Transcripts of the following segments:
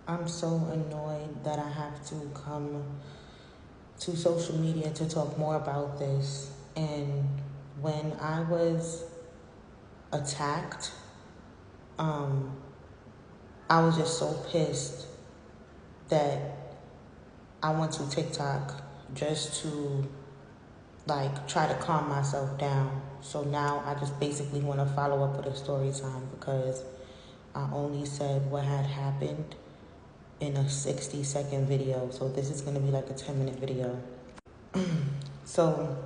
I'm so annoyed that I have to come to social media to talk more about this. And when I was attacked, I was just so pissed that I went to TikTok just to try to calm myself down. So now I just basically want to follow up with a story time because I only said what had happened in a 60-second video. So this is going to be like a 10-minute video. So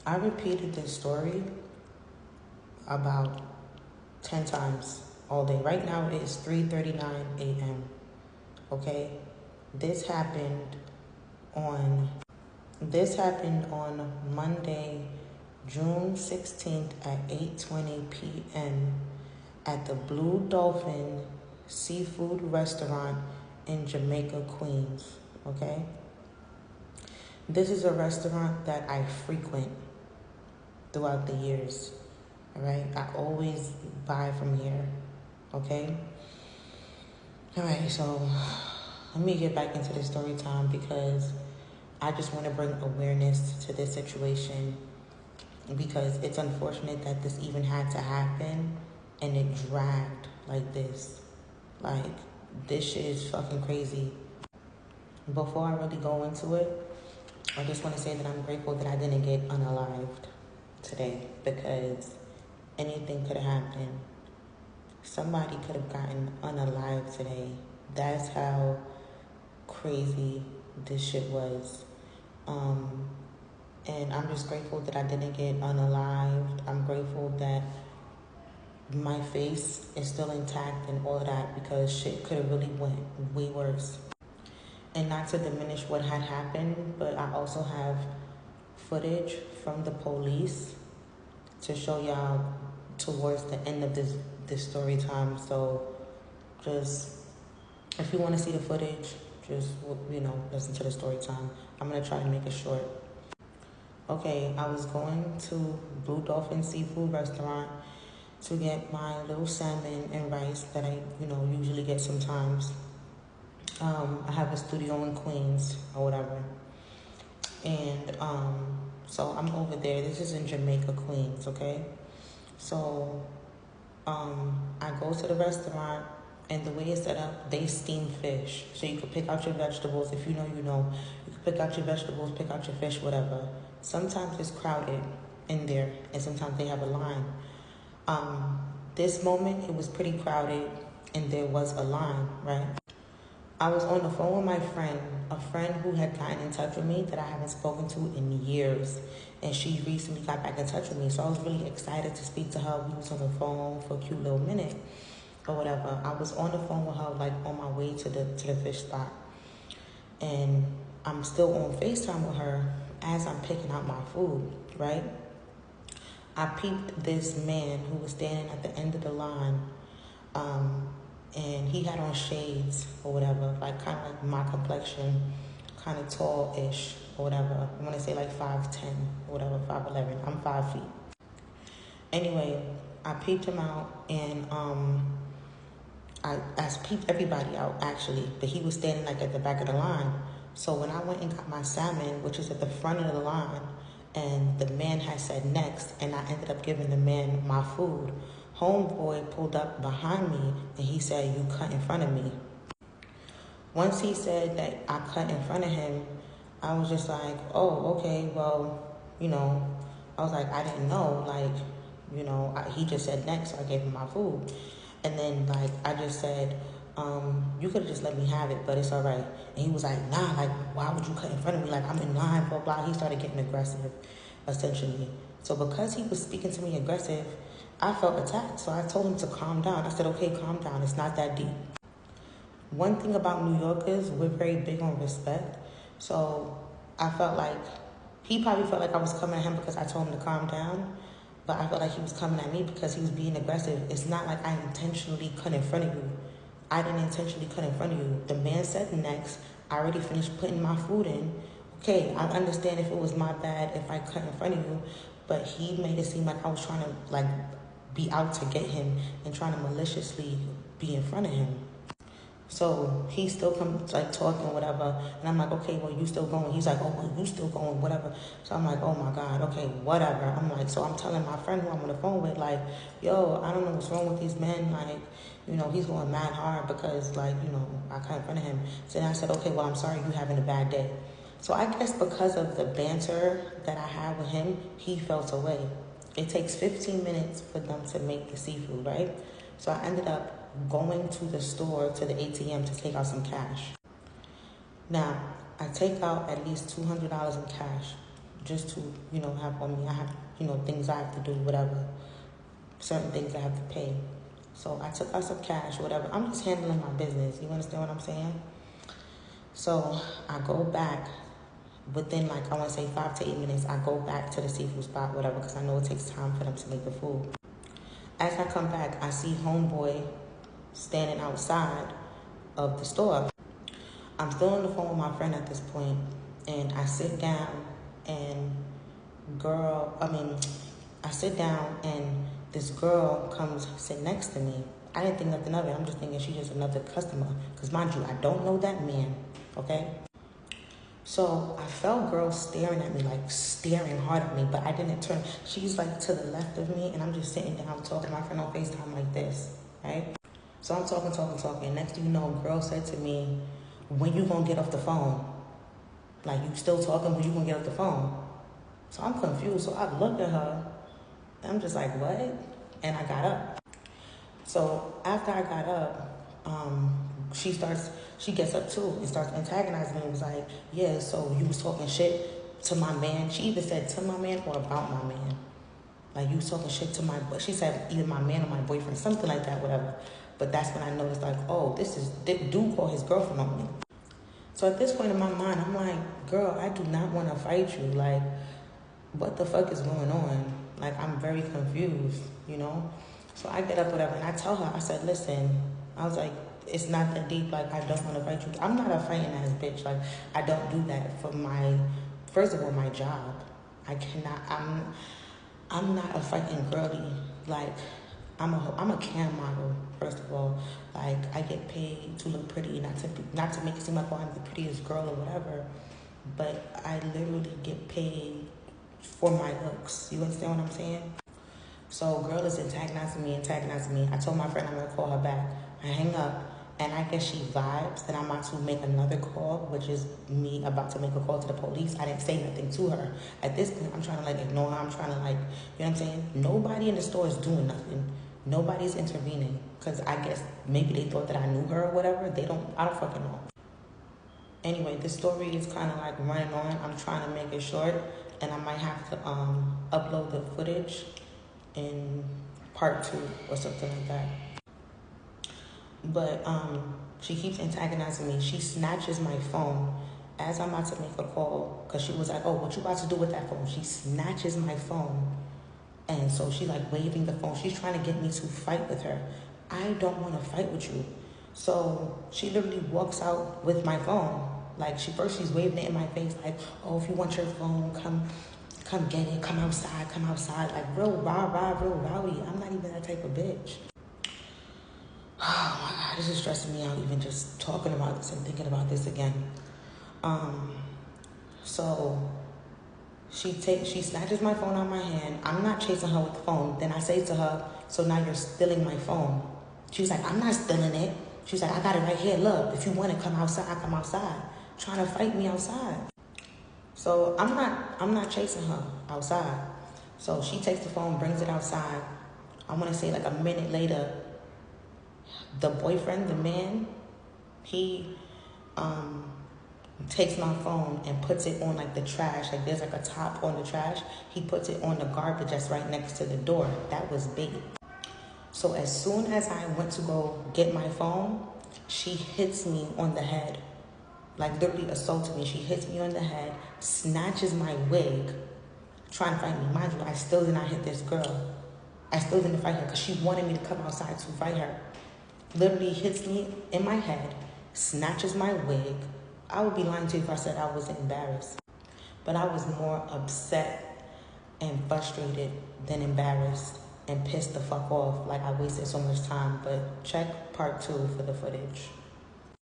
I repeated this story about 10 times all day. Right now it is 3:39 a.m. Okay? This happened on Monday, June 16th at 8:20 p.m. at the Blue Dolphin Seafood Restaurant in Jamaica, Queens. Okay? This is a restaurant that I frequent throughout the years. All right? I always buy from here. Okay? All right, so let me get back into the story time because I just want to bring awareness to this situation because it's unfortunate that this even had to happen and it dragged like this. Like, this shit is fucking crazy. Before I really go into it, I just want to say that I'm grateful that I didn't get unalived today because anything could have happened. Somebody could have gotten unalived today. That's how crazy this shit was. And I'm just grateful that I didn't get unalived. I'm grateful that my face is still intact and all of that because shit could have really went way worse. And not to diminish what had happened, but I also have footage from the police to show y'all towards the end of this story time. So just, if you want to see the footage, just, listen to the story time. I'm going to try to make it short. Okay, I was going to Blue Dolphin Seafood Restaurant to get my little salmon and rice that I, usually get sometimes. I have a studio in Queens or whatever. And so I'm over there. This is in Jamaica, Queens, okay? So I go to the restaurant, and the way it's set up, they steam fish. So you can pick out your vegetables. If you know, you know. You can pick out your vegetables, pick out your fish, whatever. Sometimes it's crowded in there, and sometimes they have a line. This moment, it was pretty crowded, and there was a line, right? I was on the phone with my friend, a friend who had gotten in touch with me that I haven't spoken to in years. And she recently got back in touch with me. So I was really excited to speak to her. We was on the phone for a cute little minute or whatever. I was on the phone with her, on my way to the fish spot. And I'm still on FaceTime with her as I'm picking out my food, right? I peeped this man who was standing at the end of the line. And he had on shades or whatever, kind of like my complexion, kind of tall-ish or whatever. I want to say 5'10" or whatever, 5'11". I'm 5 feet. Anyway, I peeped him out, and I peeped everybody out, actually, but he was standing at the back of the line. So when I went and got my salmon, which is at the front of the line, and the man had said next, and I ended up giving the man my food, homeboy pulled up behind me and he said, "You cut in front of me." Once he said that I cut in front of him, I was just like, oh, okay, well, I was like, I didn't know, he just said next, so I gave him my food. And then, I just said, you could have just let me have it, but it's all right. And he was like, nah, why would you cut in front of me? I'm in line, blah, blah. He started getting aggressive, essentially. So because he was speaking to me aggressive, I felt attacked. So I told him to calm down. I said, okay, calm down. It's not that deep. One thing about New Yorkers, we're very big on respect. So I felt like, he probably felt like I was coming at him because I told him to calm down. But I felt like he was coming at me because he was being aggressive. It's not like I intentionally cut in front of you. I didn't intentionally cut in front of you. The man said next. I already finished putting my food in. Okay, I understand if it was my bad if I cut in front of you. But he made it seem like I was trying to, be out to get him and trying to maliciously be in front of him. So he still comes like talking, whatever. And I'm like, okay, well, you still going? He's like, oh, well, you still going, whatever. So I'm like, oh my God, okay, whatever. I'm like, so I'm telling my friend who I'm on the phone with, like, yo, I don't know what's wrong with these men. Like, he's going mad hard because, like, I confronted him. So then I said, okay, well, I'm sorry you having a bad day. So I guess because of the banter that I had with him, he felt away. It takes 15 minutes for them to make the seafood, right? So I ended up going to the store, to the ATM, to take out some cash. Now, I take out at least $200 in cash just to, have on me. I have, things I have to do, whatever. Certain things I have to pay. So I took out some cash, whatever. I'm just handling my business. You understand what I'm saying? So I go back within, like, I want to say 5 to 8 minutes. I go back to the seafood spot, whatever, because I know it takes time for them to make the food. As I come back, I see homeboy standing outside of the store. I'm still on the phone with my friend at this point, and I sit down, and I sit down, and this girl comes sit next to me. I didn't think nothing of it. I'm just thinking she's just another customer, because mind you, I don't know that man, okay? So I felt girls staring at me, like staring hard at me, but I didn't turn. She's like to the left of me, and I'm just sitting down talking to my friend on FaceTime like this, right? So I'm talking. Next thing you know, a girl said to me, when you gonna get off the phone? Like, you still talking, when you gonna get off the phone? So I'm confused. So I looked at her, and I'm just like, what? And I got up. So after I got up, she gets up too and starts antagonizing me. It was like, yeah, so you was talking shit to my man. She either said to my man or about my man. Like, you was talking shit to she said either my man or my boyfriend, something like that, whatever. But that's when I noticed, like, oh, this dude called his girlfriend on me. So at this point in my mind, I'm like, girl, I do not want to fight you. Like, what the fuck is going on? Like, I'm very confused, So I get up, whatever, and I tell her, I said, listen, I was like, it's not that deep. Like, I don't want to fight you. I'm not a fighting ass bitch. Like, I don't do that for first of all, my job. I'm not a fighting girly. Like, I'm a cam model, first of all. Like, I get paid to look pretty, not to make it seem like, oh, I'm the prettiest girl or whatever. But I literally get paid for my looks. You understand what I'm saying? So girl is antagonizing me. I told my friend I'm gonna call her back. I hang up, and I guess she vibes that I'm about to make another call, which is me about to make a call to the police. I didn't say nothing to her. At this point, I'm trying to like ignore her. I'm trying to like, you know what I'm saying? Nobody in the store is doing nothing. Nobody's intervening, because I guess maybe they thought that I knew her or whatever. I don't fucking know. Anyway, this story is kind of like running on. I'm trying to make it short, and I might have to upload the footage in part 2 or something like that. But she keeps antagonizing me. She snatches my phone as I'm about to make a call, because she was like, oh, what you about to do with that phone? She snatches my phone. And so she's like waving the phone. She's trying to get me to fight with her. I don't want to fight with you. So she literally walks out with my phone. Like, she's waving it in my face, like, oh, if you want your phone, come get it, come outside. Like, real rowdy. I'm not even that type of bitch. Oh my God, this is stressing me out, even just talking about this and thinking about this again. So she snatches my phone out of my hand. I'm not chasing her with the phone. Then I say to her, so now you're stealing my phone. She was like, I'm not stealing it. She was like, I got it right here. Look, if you want to come outside, I come outside. Trying to fight me outside. So I'm not chasing her outside. So she takes the phone, brings it outside. I want to say like a minute later, the boyfriend, the man, he takes my phone and puts it on like the trash. Like, there's like a top on the trash. He puts it on the garbage that's right next to the door. That was big. So as soon as I went to go get my phone, she hits me on the head. Like, literally assaulted me. She hits me on the head, snatches my wig, trying to fight me. Mind you, I still did not hit this girl. I still didn't fight her because she wanted me to come outside to fight her. Literally hits me in my head, snatches my wig. I would be lying to you if I said I wasn't embarrassed. But I was more upset and frustrated than embarrassed and pissed the fuck off. Like, I wasted so much time. But check part 2 for the footage.